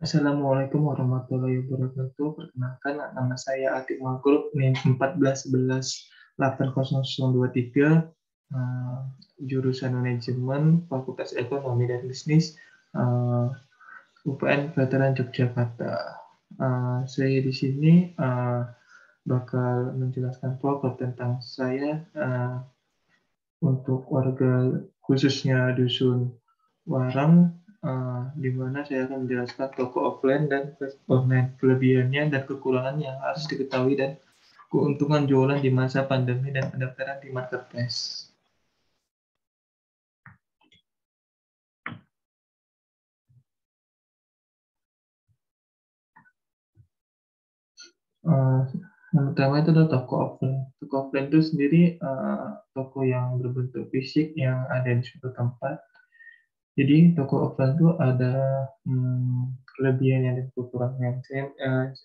Assalamualaikum warahmatullahi wabarakatuh. Perkenalkan, nama saya Atik Maghrub, NIM 14118023, eh, jurusan Manajemen, Fakultas Ekonomi dan Bisnis, UPN Veteran Yogyakarta. Saya di sini bakal menjelaskan pokok tentang saya untuk warga khususnya Dusun Warang, di mana saya akan menjelaskan toko offline dan online, kelebihannya dan kekurangan yang harus diketahui, dan keuntungan jualan di masa pandemi dan pendaftaran di marketplace. Uh, yang pertama itu adalah toko offline. Toko offline itu sendiri toko yang berbentuk fisik yang ada di suatu tempat. Jadi toko offline itu ada kelebihannya dan kekurangannya.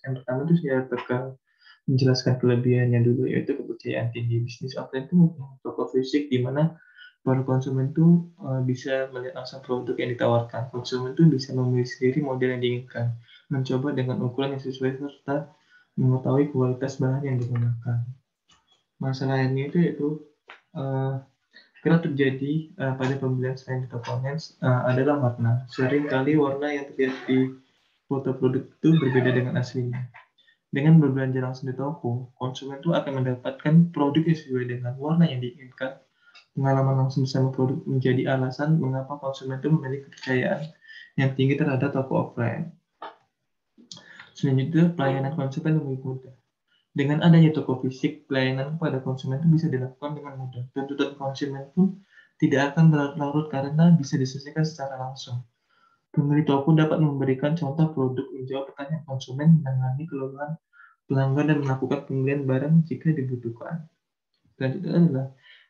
Yang pertama itu saya tekan menjelaskan kelebihannya dulu, yaitu kepercayaan tinggi. Bisnis offline itu toko fisik di mana para konsumen itu bisa melihat langsung produk yang ditawarkan. Konsumen itu bisa memilih sendiri model yang diinginkan, mencoba dengan ukuran yang sesuai, serta mengetahui kualitas bahan yang digunakan. Masalah lainnya itu yaitu uh, kerap terjadi pada pembelian selain di toko online adalah warna. Sering kali warna yang terlihat di foto produk itu berbeda dengan aslinya. Dengan berbelanja langsung di toko, konsumen itu akan mendapatkan produk yang sesuai dengan warna yang diinginkan. Pengalaman langsung bersama produk menjadi alasan mengapa konsumen itu memiliki kepercayaan yang tinggi terhadap toko offline. Selanjutnya, pelayanan konsumen lebih mudah. Dengan adanya toko fisik, pelayanan pada konsumen itu bisa dilakukan dengan mudah. Tuntutan konsumen pun tidak akan berlarut-larut karena bisa diselesaikan secara langsung. Pemilik toko dapat memberikan contoh produk, menjawab pertanyaan konsumen, menangani keluhan pelanggan, dan melakukan pembelian barang jika dibutuhkan. Selanjutnya adalah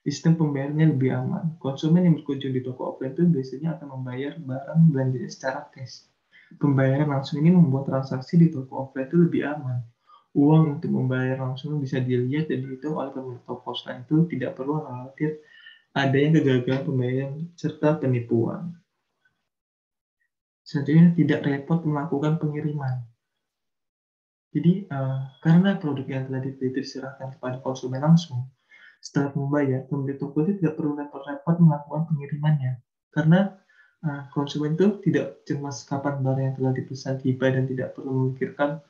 sistem pembayarannya lebih aman. Konsumen yang berkunjung di toko offline itu biasanya akan membayar barang belanjanya secara cash. Pembayaran langsung ini membuat transaksi di toko offline itu lebih aman. Uang untuk membayar langsung bisa dilihat dan dihitung oleh pemilik toko offline itu, tidak perlu khawatir adanya kegagalan pembayaran serta penipuan. Selanjutnya, tidak repot melakukan pengiriman. Jadi, karena produk yang telah dibeli diserahkan kepada konsumen langsung, setelah membayar, pemilik toko itu tidak perlu repot-repot melakukan pengirimannya. Karena konsumen itu tidak cemas kapan barang yang telah dipesan tiba, dan tidak perlu memikirkan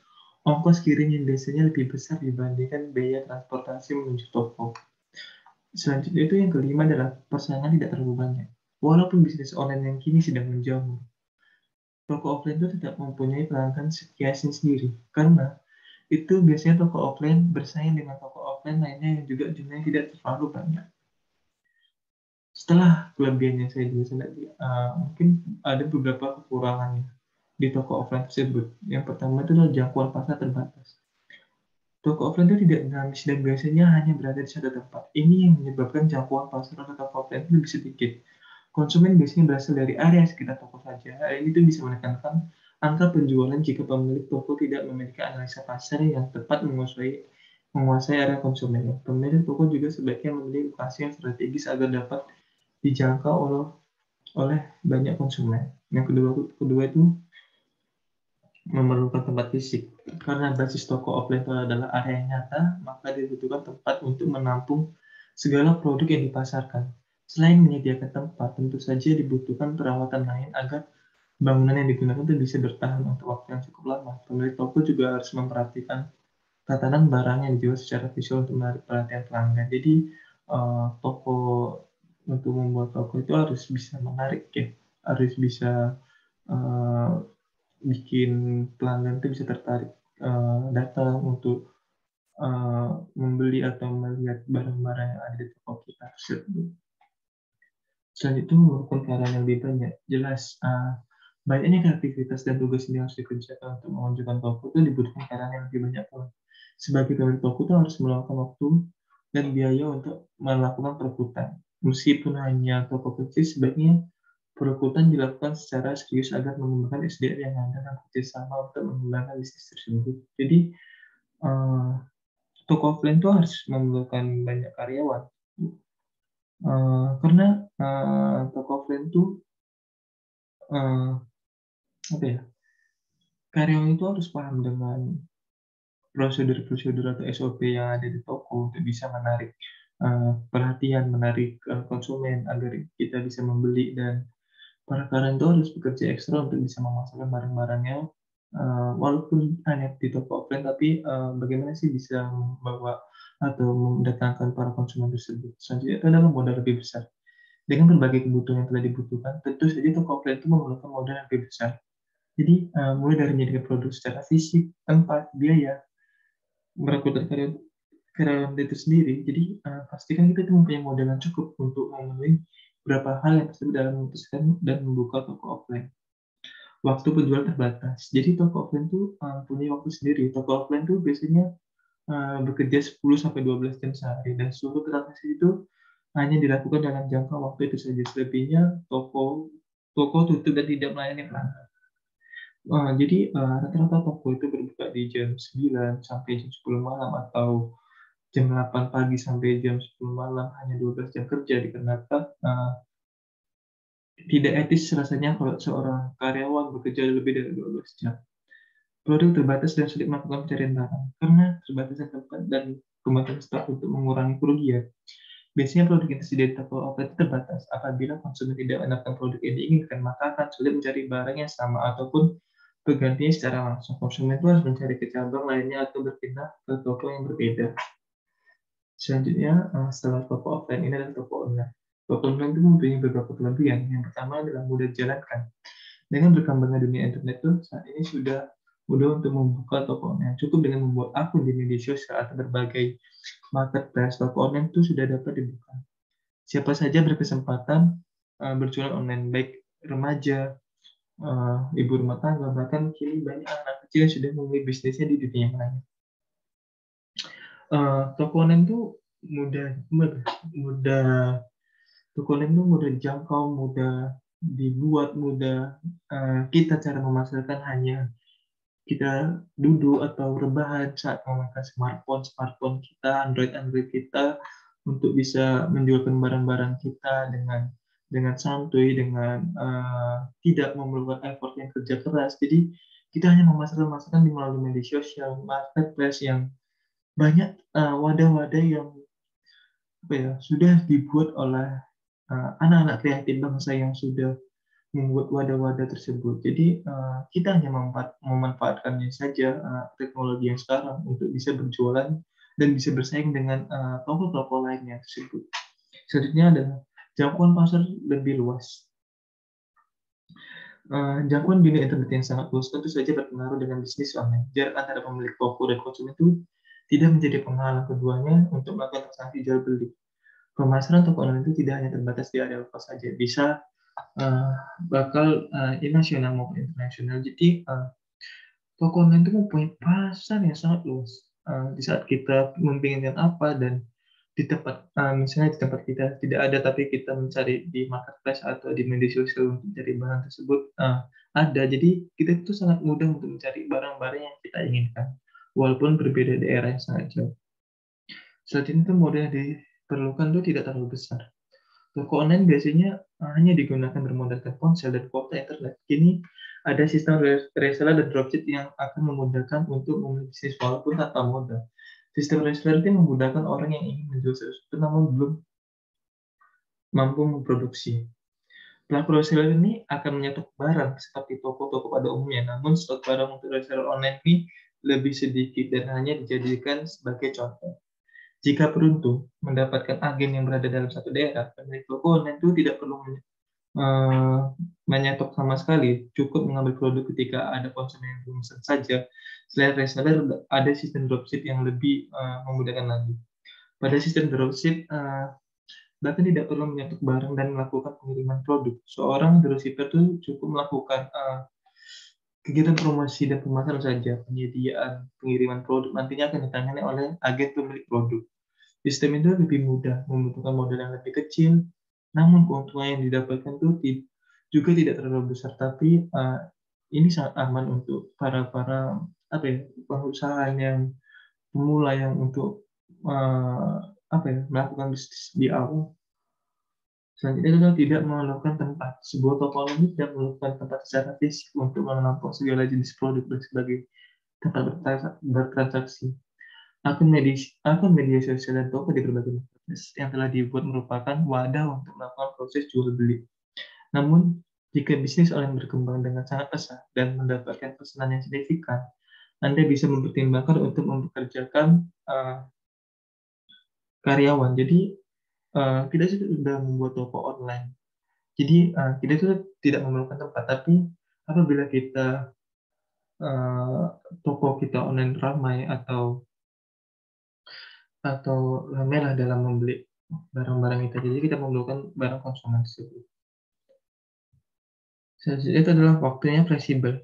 ongkos kirim yang biasanya lebih besar dibandingkan biaya transportasi menuju toko. Selanjutnya itu yang kelima adalah persaingan tidak terlalu banyak. Walaupun bisnis online yang kini sedang menjamur, toko offline itu tidak mempunyai pelanggan setia sendiri, karena itu biasanya toko offline bersaing dengan toko offline lainnya yang juga jumlahnya tidak terlalu banyak. Setelah kelebihannya saya jelaskan tadi, mungkin ada beberapa kekurangannya di toko offline tersebut. Yang pertama itu adalah jangkauan pasar terbatas. Toko offline itu tidak dinamis dan biasanya hanya berada di satu tempat. Ini yang menyebabkan jangkauan pasar atau toko offline itu lebih sedikit. Konsumen biasanya berasal dari area sekitar toko saja. Hal ini itu bisa menekankan angka penjualan jika pemilik toko tidak memiliki analisa pasar yang tepat menguasai area konsumen. Pemilik toko juga sebaiknya memilih lokasi yang strategis agar dapat dijangkau oleh banyak konsumen. Yang kedua itu memerlukan tempat fisik. Karena basis toko offline itu adalah area yang nyata, maka dibutuhkan tempat untuk menampung segala produk yang dipasarkan. Selain menyediakan tempat, tentu saja dibutuhkan perawatan lain agar bangunan yang digunakan itu bisa bertahan untuk waktu yang cukup lama. Pemilik toko juga harus memperhatikan tatanan barang yang dijual secara visual untuk menarik perhatian pelanggan. Jadi, toko untuk membuat toko itu harus bisa menarik, ya, harus bisa uh, bikin pelanggan itu bisa tertarik datang untuk membeli atau melihat barang-barang yang ada di toko kita tersebut. Selanjutnya, memerlukan karyawan yang lebih banyak. Jelas, banyaknya aktivitas dan tugas yang harus dikerjakan untuk menunjukkan toko itu dibutuhkan karyawan yang lebih banyak pula. Sebagai pemilik toko itu harus meluangkan waktu dan biaya untuk melakukan perekrutan. Meskipun hanya toko kecil, sebaiknya perekrutan dilakukan secara serius agar mengembangkan SDM yang ada dan kerjasama untuk mengembangkan bisnis tersebut. Jadi, toko offline itu harus memerlukan banyak karyawan. Karena toko offline itu apa ya? karyawan itu harus paham dengan prosedur-prosedur atau SOP yang ada di toko untuk bisa menarik perhatian, menarik konsumen agar kita bisa membeli, dan para karyawan itu harus bekerja ekstra untuk bisa memasarkan barang-barangnya, walaupun hanya di toko offline, tapi bagaimana sih bisa membawa atau mendatangkan para konsumen tersebut. Selanjutnya itu adalah modal lebih besar. Dengan berbagai kebutuhan yang telah dibutuhkan, tentu saja toko offline itu memerlukan modal yang lebih besar. Jadi, mulai dari menyediakan produk secara fisik, tempat, biaya, merekrut karyawan itu sendiri. Jadi, pastikan kita itu mempunyai modal yang cukup untuk memenuhi beberapa hal yang tersebut dalam memutuskan dan membuka toko offline. Waktu penjual terbatas. Jadi toko offline itu punya waktu sendiri. Toko offline itu biasanya bekerja 10 sampai 12 jam sehari, dan seluruh transaksi itu hanya dilakukan dalam jangka waktu itu saja. Selebihnya toko toko tutup dan tidak melayani pelanggan. Jadi, rata-rata toko itu berbuka di jam 9 sampai jam 10 malam, atau jam 8 pagi sampai jam 10 malam, hanya 12 jam kerja, dikarenakan tidak etis rasanya kalau seorang karyawan bekerja lebih dari 12 jam. Produk terbatas dan sulit melakukan pencarian barang karena terbatasnya tempat dan kemampuan stok untuk mengurangi kerugian. Biasanya produk yang tersedia di toko offline itu terbatas. Apabila konsumen tidak mendapatkan produk yang diinginkan, maka akan sulit mencari barang yang sama ataupun penggantinya secara langsung. Konsumen itu harus mencari ke cabang lainnya atau berpindah ke toko yang berbeda. Selanjutnya, setelah toko offline, ini adalah toko online. Toko online itu mempunyai beberapa kelebihan. Yang pertama adalah mudah dijalankan. Dengan berkembangnya dunia internet tuh, saat ini sudah mudah untuk membuka toko online. Cukup dengan membuat akun di media sosial atau berbagai marketplace, toko online itu sudah dapat dibuka. Siapa saja berkesempatan berjualan online, baik remaja, ibu rumah tangga, bahkan kini banyak anak kecil yang sudah memulai bisnisnya di dunia maya. Toko online itu mudah mudah toko online itu mudah dijangkau, mudah dibuat, mudah kita cara memasarkan hanya kita duduk atau rebahan saat memakai smartphone kita, Android kita, untuk bisa menjualkan barang-barang kita dengan santuy, dengan tidak memerlukan effort yang kerja keras. Jadi kita hanya memasarkan di melalui media sosial, marketplace yang banyak wadah-wadah yang sudah dibuat oleh anak-anak kreatif bangsa yang sudah membuat wadah-wadah tersebut. Jadi kita hanya memanfaatkannya saja, teknologi yang sekarang, untuk bisa berjualan dan bisa bersaing dengan toko-toko lainnya tersebut. Selanjutnya adalah jangkauan pasar lebih luas. Jangkauan dunia internet yang sangat luas tentu saja berpengaruh dengan bisnis online. Jarak antara pemilik toko dan konsumen itu tidak menjadi penghalang keduanya untuk melakukan transaksi jual beli. Pemasaran toko online itu tidak hanya terbatas di area lokal saja, bisa bakal nasional maupun internasional. Jadi toko online itu mempunyai pasar yang sangat luas. Di saat kita menginginkan apa, dan di tempat misalnya di tempat kita tidak ada, tapi kita mencari di marketplace atau di media sosial untuk mencari barang tersebut, ada. Jadi kita itu sangat mudah untuk mencari barang-barang yang kita inginkan, walaupun berbeda daerah yang sangat jauh. Saat ini tuh modal yang diperlukan itu tidak terlalu besar. Toko online biasanya hanya digunakan bermodalkan ponsel dan kuota internet. Kini ada sistem reseller dan dropship yang akan memudahkan untuk memulai bisnis walaupun tanpa modal. Sistem reseller itu memudahkan orang yang ingin menjual sesuatu namun belum mampu memproduksi. Pelaku reseller ini akan menyetok barang seperti toko-toko pada umumnya, namun stok barang untuk reseller online ini lebih sedikit dan hanya dijadikan sebagai contoh. Jika beruntung mendapatkan agen yang berada dalam satu daerah, pemilik toko online itu tidak perlu menyetok sama sekali, cukup mengambil produk ketika ada konsumen yang memesan saja. Selain reseller, ada sistem dropship yang lebih memudahkan lagi. Pada sistem dropship, bahkan tidak perlu menyetok barang dan melakukan pengiriman produk. Seorang dropshipper itu cukup melakukan kegiatan promosi dan pemasaran saja. Penyediaan pengiriman produk nantinya akan ditangani oleh agen pemilik produk. Sistem itu lebih mudah, membutuhkan modal yang lebih kecil, namun keuntungan yang didapatkan itu juga tidak terlalu besar. Tapi ini sangat aman untuk para pengusaha yang pemula yang untuk melakukan bisnis di awal. Selanjutnya adalah tidak memerlukan tempat. Sebuah toko online tidak memerlukan tempat secara fisik untuk menampung segala jenis produk dan sebagai tempat bertransaksi. Akun media sosial dan toko di berbagai marketplace yang telah dibuat merupakan wadah untuk melakukan proses jual beli. Namun, jika bisnis online berkembang dengan sangat pesat dan mendapatkan pesanan yang signifikan, Anda bisa mempertimbangkan untuk mempekerjakan karyawan. Jadi, kita sudah membuat toko online. Jadi, kita itu tidak memerlukan tempat, tapi apabila kita eh, toko kita online ramai atau ramailah dalam membeli barang-barang itu, jadi kita memerlukan barang konsumen tersebut. Selanjutnya itu adalah waktunya fleksibel.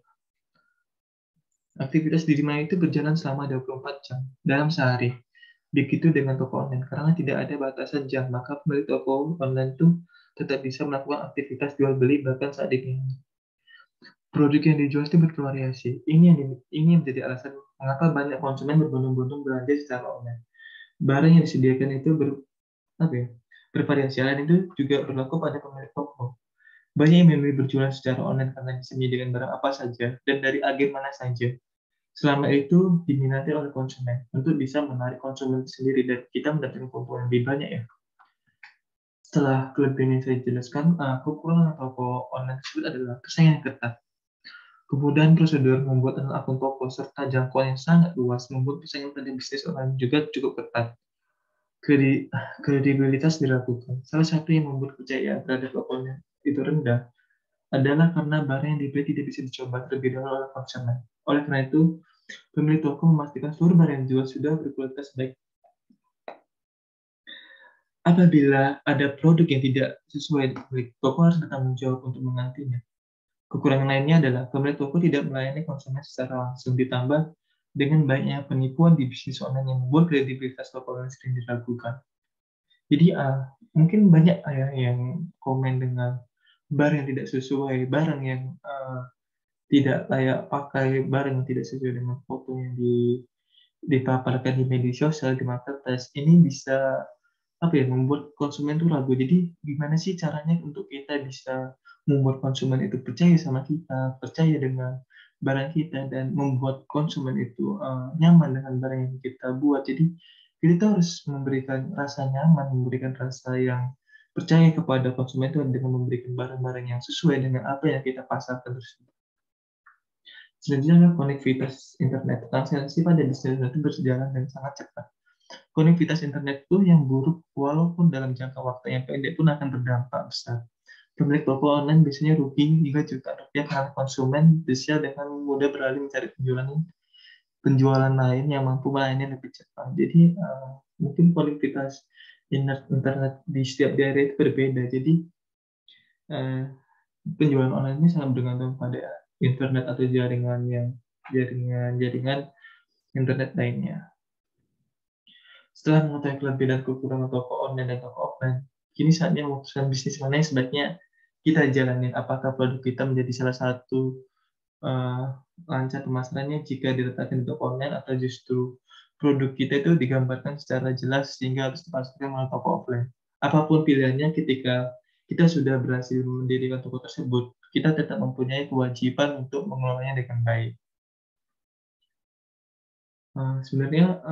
Aktivitas di rumah itu berjalan selama 24 jam dalam sehari. Begitu dengan toko online, karena tidak ada batasan jam, maka pemilik toko online itu tetap bisa melakukan aktivitas jual beli bahkan saat dini. Produk yang dijual itu bervariasi. Ini yang menjadi alasan mengapa banyak konsumen berbondong-bondong belanja secara online. Barang yang disediakan itu bervariasi. Lain itu juga berlaku pada pemilik toko. Banyak yang memilih berjualan secara online karena bisa menyediakan barang apa saja dan dari agen mana saja. Selama itu diminati oleh konsumen untuk bisa menarik konsumen sendiri dan kita mendapatkan keuntungan lebih banyak ya. Setelah kelebihan yang saya jelaskan, kekurangan toko online tersebut adalah persaingan yang ketat. Kemudahan prosedur membuat akun toko serta jangkauan yang sangat luas membuat persaingan pada bisnis online juga cukup ketat. Kredibilitas diragukan. Salah satu yang membuat kepercayaan terhadap tokonya itu rendah adalah karena barang yang dibeli tidak bisa dicoba terlebih dahulu oleh konsumen. Oleh karena itu, pemilik toko memastikan seluruh barang yang dijual sudah berkualitas baik. Apabila ada produk yang tidak sesuai dengan toko harus bertanggung jawab untuk menggantinya. Kekurangan lainnya adalah pemilik toko tidak melayani konsumen secara langsung, ditambah dengan banyaknya penipuan di bisnis online yang membuat kredibilitas toko online sering diragukan. Jadi mungkin banyak yang komen dengan barang yang tidak sesuai, barang yang tidak layak pakai, barang yang tidak sesuai dengan foto yang dipaparkan di media sosial, di marketplace. Ini bisa membuat konsumen itu ragu. Jadi gimana sih caranya untuk kita bisa membuat konsumen itu percaya sama kita, percaya dengan barang kita, dan membuat konsumen itu nyaman dengan barang yang kita buat. Jadi kita harus memberikan rasa nyaman, memberikan rasa yang percaya kepada konsumen itu dengan memberikan barang-barang yang sesuai dengan apa yang kita pasarkan tersebut. Selanjutnya, konektivitas internet. Transaksi pada bisnis itu berjalan dengan sangat cepat. Konektivitas internet itu yang buruk, walaupun dalam jangka waktu yang pendek pun akan berdampak besar. Pemilik toko online biasanya rugi hingga jutaan rupiah karena konsumen bisa dengan mudah beralih mencari penjualan lain yang mampu melayani lebih cepat. Jadi mungkin konektivitas internet di setiap daerah itu berbeda. Jadi penjualan online ini sangat bergantung pada internet atau jaringan internet lainnya. Setelah mengetahui kelebihan dan kekurangan toko online dan toko offline, kini saatnya memutuskan bisnis mana yang sebaiknya kita jalanin. Apakah produk kita menjadi salah satu lancar pemasarannya jika diletakkan di toko online, atau justru produk kita itu digambarkan secara jelas sehingga harus dipasarkan melalui toko offline. Apapun pilihannya, ketika kita sudah berhasil mendirikan toko tersebut, kita tetap mempunyai kewajiban untuk mengelolanya dengan baik. Sebenarnya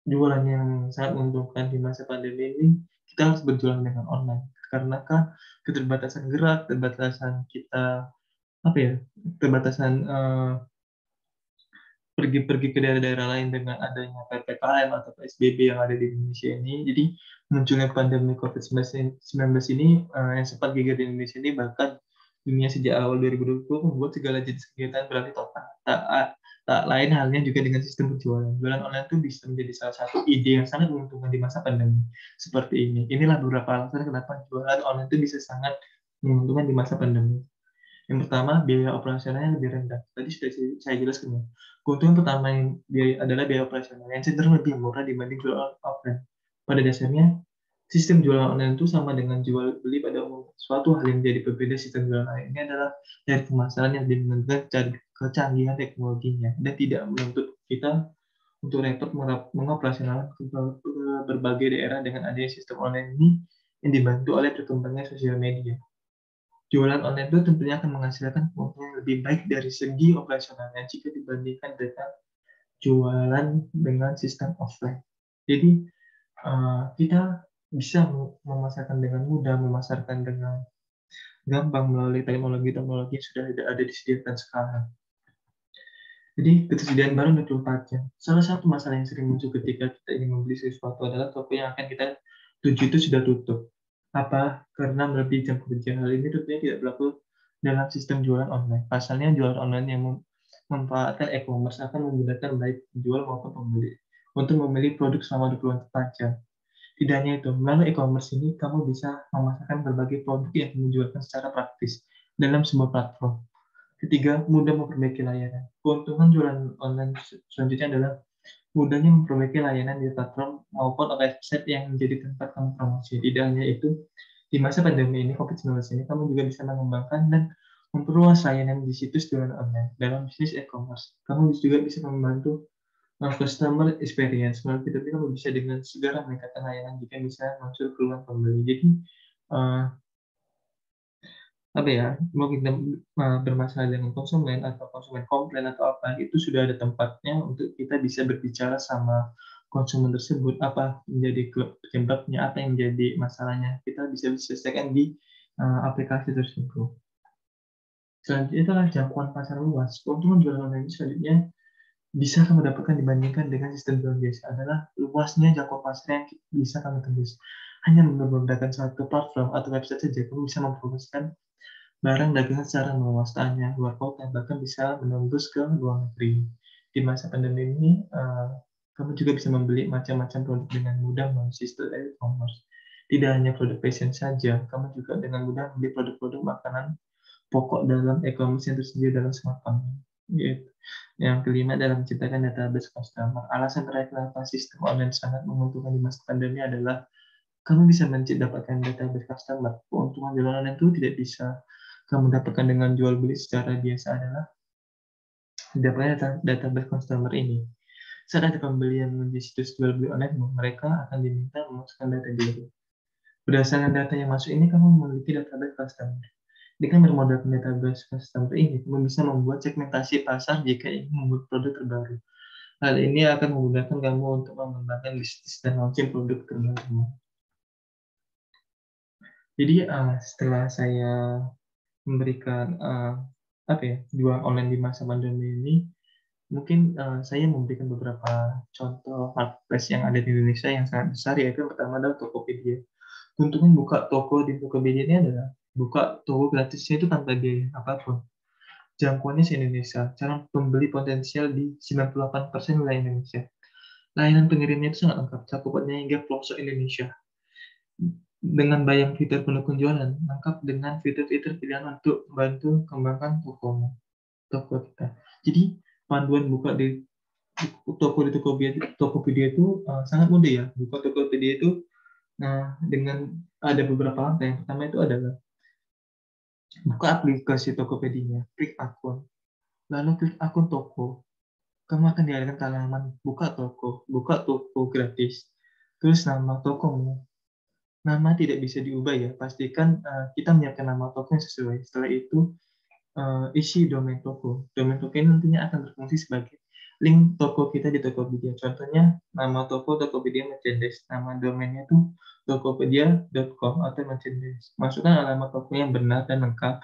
jualan yang sangat menguntungkan di masa pandemi ini, kita harus berjualan dengan online. Karena kan keterbatasan gerak, keterbatasan kita, keterbatasan pergi ke daerah-daerah lain dengan adanya PPKM atau PSBB yang ada di Indonesia ini. Jadi munculnya pandemi COVID-19 ini yang sempat gigit di Indonesia ini, bahkan dunia sejak awal 2020 membuat segala jenis kegiatan beralih total. Tak lain halnya juga dengan sistem penjualan. Jualan online itu bisa menjadi salah satu ide yang sangat menguntungkan di masa pandemi seperti ini. Inilah beberapa alasan kenapa jualan online itu bisa sangat menguntungkan di masa pandemi. Yang pertama, biaya operasionalnya lebih rendah. Tadi sudah saya jelaskan ya. Keuntungan pertama adalah biaya operasional yang cenderung lebih murah dibanding jualan offline. Pada dasarnya, sistem jualan online itu sama dengan jual beli pada umumnya. Suatu hal yang menjadi berbeda sistem jualan online ini adalah dari pemasaran yang dimengerti kecanggihan teknologinya dan tidak menuntut kita untuk repot mengoperasionalkan ke berbagai daerah. Dengan adanya sistem online yang dibantu oleh perkembangan sosial media. Jualan online itu tentunya akan menghasilkan keuntungan lebih baik dari segi operasionalnya jika dibandingkan dengan jualan dengan sistem offline. Jadi kita bisa memasarkan dengan mudah, memasarkan dengan gampang melalui teknologi-teknologi yang sudah ada disediakan sekarang. Jadi ketersediaan barang 24 jam. Salah satu masalah yang sering muncul ketika kita ingin membeli sesuatu adalah toko yang akan kita tuju itu sudah tutup. Apa? Karena melebihi jam kerja. Hal ini tentunya tidak berlaku dalam sistem jualan online. Pasalnya jualan online yang memanfaatkan e-commerce akan menggunakan baik penjual maupun pembeli untuk memilih produk selama 24 jam. Tidak hanya itu, melalui e-commerce ini kamu bisa memasarkan berbagai produk yang dijualkan secara praktis dalam sebuah platform. Ketiga, mudah memperbaiki layanan. Keuntungan jualan online selanjutnya adalah mudahnya memperbaiki layanan di platform maupun website yang menjadi tempat kamu promosi. Tidak hanya itu, di masa pandemi ini, COVID-19 ini, kamu juga bisa mengembangkan dan memperluas layanan di situs jualan online dalam bisnis e-commerce. Kamu juga bisa membantu customer experience. Melalui fitur ini kamu bisa dengan segera meningkatkan layanan jika bisa muncul keluhan pembeli. Jadi, uh, apa ya, mau kita bermasalah dengan konsumen atau konsumen komplain atau apa, itu sudah ada tempatnya untuk kita bisa berbicara sama konsumen tersebut, apa menjadi penyebabnya, apa yang menjadi masalahnya, kita bisa selesaikan di aplikasi tersebut. Selanjutnya adalah jangkauan pasar luas. Keuntungan jualan online selanjutnya bisa kamu dapatkan dibandingkan dengan sistem jualan biasa adalah luasnya jangkauan pasar yang bisa kamu tembus. Hanya menggunakan satu platform atau website saja, kamu bisa mempromosikan barang dagangan secara meluas, tanya luar kota, bahkan bisa menembus ke luar negeri. Di masa pandemi ini, kamu juga bisa membeli macam-macam produk dengan mudah melalui sistem e-commerce. Tidak hanya produk fashion saja, kamu juga dengan mudah membeli produk-produk makanan pokok dalam e-commerce yang tersedia dalam smartphone. Gitu. Yang kelima adalah menciptakan database customer. Alasan terakhir kenapa sistem online sangat menguntungkan di masa pandemi adalah kamu bisa mendapatkan database customer. Keuntungan jualan online itu tidak bisa kamu dapatkan dengan jual beli secara biasa adalah dapatnya database customer ini. Saat ada pembelian di situs jual beli online, mereka akan diminta memasukkan data diri. Berdasarkan data yang masuk ini, kamu memiliki database customer. Dengan bermodalkan database customer ini, kamu bisa membuat segmentasi pasar jika ingin membuat produk terbaru. Hal ini akan memudahkan kamu untuk mengembangkan bisnis dan launching produk terbaru. Jadi setelah saya memberikan jual online di masa pandemi ini, mungkin saya memberikan beberapa contoh marketplace yang ada di Indonesia yang sangat besar, yaitu yang pertama adalah Tokopedia. Keuntungan buka toko di Tokopedia ini adalah buka toko gratisnya itu tanpa biaya apapun. Jangkauannya se-Indonesia, calon pembeli potensial di 98% wilayah Indonesia. Layanan pengirimnya itu sangat lengkap, cakupannya hingga pelosok Indonesia. Dengan banyak fitur pendukung jualan, lengkap dengan fitur-fitur pilihan untuk membantu kembangkan toko kita. Jadi panduan buka di Tokopedia itu sangat mudah ya. Buka Tokopedia itu dengan ada beberapa langkah. Yang pertama itu adalah buka aplikasi Tokopedia, klik akun, lalu klik akun toko. Kamu akan dialihkan ke halaman buka toko gratis. Terus nama tokomu. Nama tidak bisa diubah ya. Pastikan kita menyiapkan nama toko yang sesuai. Setelah itu isi domain toko. Domain toko ini nantinya akan berfungsi sebagai link toko kita di Tokopedia. Contohnya nama toko Tokopedia Merchandise. Nama domainnya itu tokopedia.com atau merchandise. Masukkan alamat toko yang benar dan lengkap.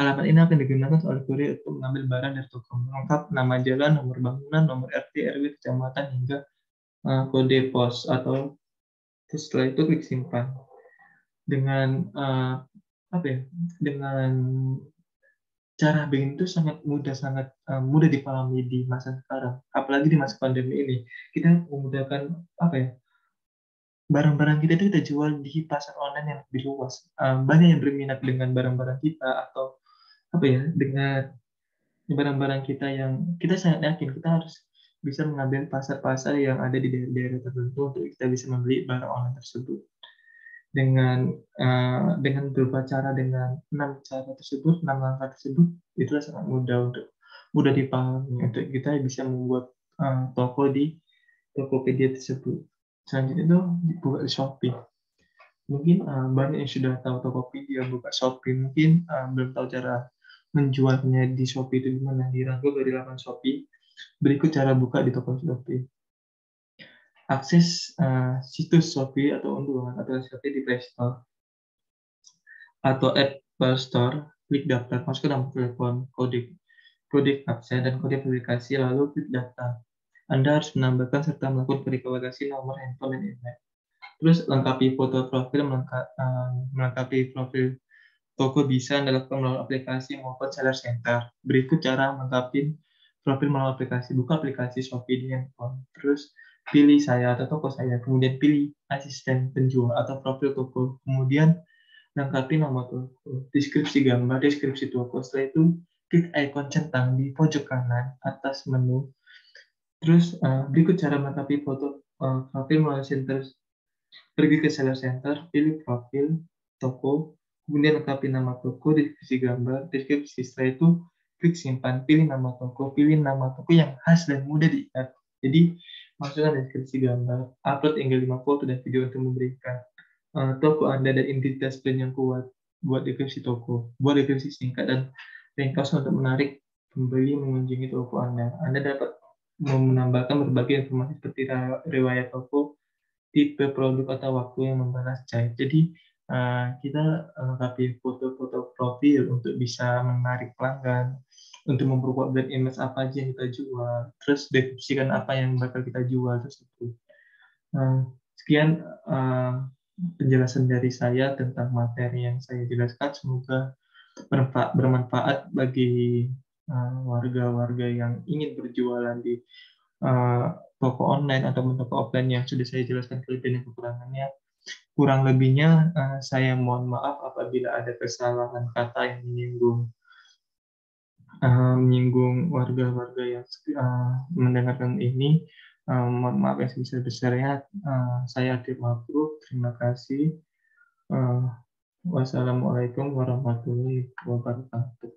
Alamat ini akan digunakan oleh kurir untuk mengambil barang dari toko. Lengkap nama jalan, nomor bangunan, nomor RT, RW, kecamatan, hingga kode pos atau setelah itu klik simpan. Dengan dengan cara bikin itu sangat mudah dipahami di masa sekarang, apalagi di masa pandemi ini. Kita memudahkan barang-barang kita itu kita jual di pasar online yang lebih luas. Banyak yang berminat dengan barang-barang kita, atau dengan barang-barang kita yang kita sangat yakin kita harus bisa mengambil pasar-pasar yang ada di daerah-daerah tertentu untuk kita bisa membeli barang online tersebut. Dengan beberapa cara, dengan 6 langkah tersebut, itulah sangat mudah dipahami untuk kita bisa membuat toko di Tokopedia tersebut. Selanjutnya itu dibuka di Shopee. Mungkin banyak yang sudah tahu Tokopedia, buka Shopee, mungkin belum tahu cara menjualnya di Shopee itu gimana. Dirangkum dari laman Shopee. Berikut cara buka di toko Shopee. Akses situs Shopee atau unduhan aplikasi Shopee di Play Store atau Apple Store, klik daftar, masuk ke nomor telepon, kode absen dan kode aplikasi, lalu klik daftar. Anda harus menambahkan serta melakukan verifikasi nomor handphone dan email. Terus lengkapi foto profil, melengkapi profil toko bisa Anda lakukan melalui aplikasi maupun seller center. Berikut cara melengkapi profil melalui aplikasi. Buka aplikasi Shopee di handphone. Terus pilih saya atau toko saya. Kemudian pilih asisten penjual atau profil toko. Kemudian lengkapi nomor toko, deskripsi gambar, deskripsi toko. Setelah itu klik ikon centang di pojok kanan atas menu. Terus berikut cara melengkapi foto profil melalui center. Pergi ke seller center, pilih profil toko, kemudian lengkapi nama toko, deskripsi gambar, deskripsi. Setelah itu klik simpan, pilih nama toko yang khas dan mudah diingat. Jadi masukkan deskripsi gambar, upload hingga 5 foto dan video untuk memberikan toko Anda dan identitas brand yang kuat. Buat deskripsi toko, buat deskripsi singkat dan ringkas untuk menarik pembeli mengunjungi toko Anda. Anda dapat menambahkan berbagai informasi seperti riwayat toko, tipe produk atau waktu yang membalas chat. Jadi kita lengkapi foto-foto profil untuk bisa menarik pelanggan, untuk memperkuat brand image apa aja yang kita jual, terus deskripsikan apa yang bakal kita jual tersebut. Sekian penjelasan dari saya tentang materi yang saya jelaskan. Semoga bermanfaat bagi warga-warga yang ingin berjualan di toko online atau toko offline yang sudah saya jelaskan kelebihan dan kekurangannya. Kurang lebihnya saya mohon maaf apabila ada kesalahan kata yang menyinggung warga-warga yang mendengarkan ini. Mohon maaf yang sebesar-besarnya. Saya Adib Mabruk. Terima kasih. Wassalamualaikum warahmatullahi wabarakatuh.